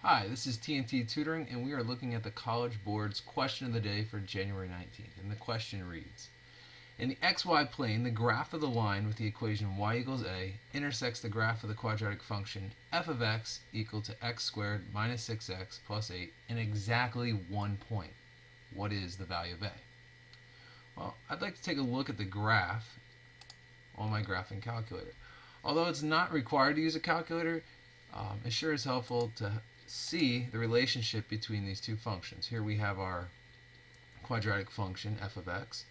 Hi, this is TNT Tutoring, and we are looking at the College Board's question of the day for January 19th. And the question reads, in the xy plane, the graph of the line with the equation y equals a intersects the graph of the quadratic function f of x equal to x squared minus 6x plus 8 in exactly 1 point. What is the value of a? Well, I'd like to take a look at the graph on my graphing calculator. Although it's not required to use a calculator, it sure is helpful to see the relationship between these two functions. Here we have our quadratic function f of x,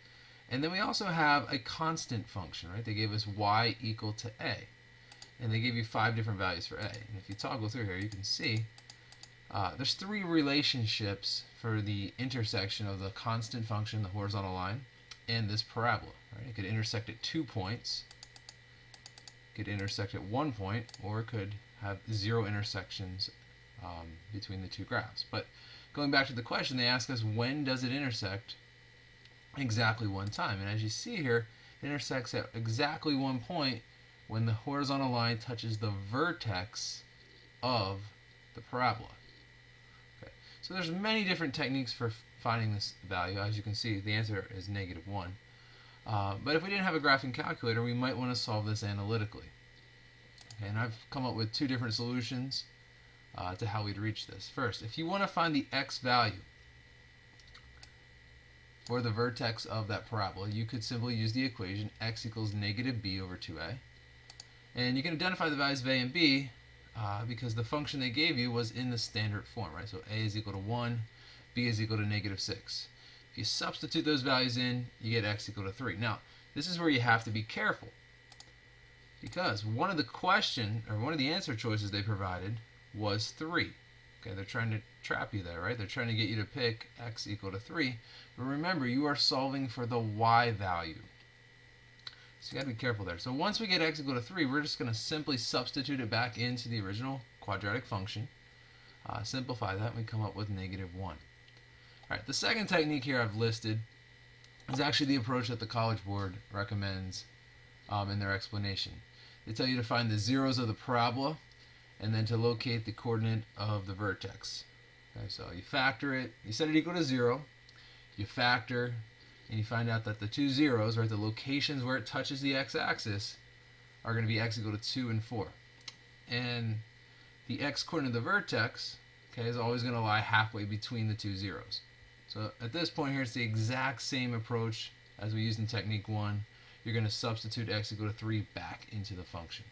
and then we also have a constant function, right? They gave us y equal to a, and they gave you 5 different values for a. And if you toggle through here, you can see there's 3 relationships for the intersection of the constant function, the horizontal line, and this parabola. Right? It could intersect at 2 points, it could intersect at 1 point, or it could have 0 intersections between the two graphs. But going back to the question, they ask us, when does it intersect? Exactly 1 time. And as you see here, it intersects at exactly 1 point when the horizontal line touches the vertex of the parabola. Okay. So there's many different techniques for finding this value. As you can see, the answer is -1. But if we didn't have a graphing calculator, we might want to solve this analytically. Okay, and I've come up with 2 different solutions to how we'd reach this. First, if you want to find the x value for the vertex of that parabola, you could simply use the equation x equals -b over 2a. And you can identify the values of a and b because the function they gave you was in the standard form, right? So a is equal to 1, b is equal to -6. If you substitute those values in, you get x equal to 3. Now, this is where you have to be careful, because one of the answer choices they provided was 3. Okay, they're trying to trap you there, right? They're trying to get you to pick x equal to 3. But remember, you are solving for the y value. So you got to be careful there. So once we get x equal to 3, we're just going to simply substitute it back into the original quadratic function. Simplify that, and we come up with -1. All right, the second technique here I've listed is actually the approach that the College Board recommends in their explanation. They tell you to find the zeros of the parabola and then to locate the coordinate of the vertex. Okay, so you factor it, you set it equal to 0, you factor, and you find out that the 2 zeros, right, the locations where it touches the x-axis, are going to be x equal to 2 and 4. And the x coordinate of the vertex, okay, is always going to lie halfway between the 2 zeros. So at this point here, it's the exact same approach as we used in Technique 1. You're going to substitute x equal to 3 back into the function.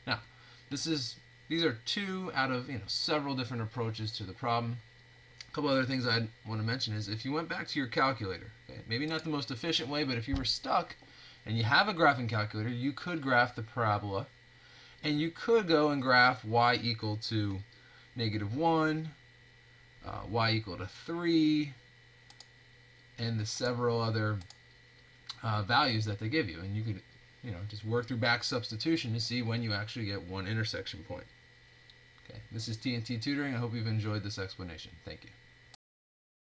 Now, these are 2 out of several different approaches to the problem. A couple other things I'd want to mention is if you went back to your calculator, okay, maybe not the most efficient way, but if you were stuck and you have a graphing calculator, you could graph the parabola, and you could go and graph y equal to -1, y equal to 3, and the several other values that they give you, and you could just work through back substitution to see when you actually get 1 intersection point. Okay, this is TNT Tutoring. I hope you've enjoyed this explanation. Thank you.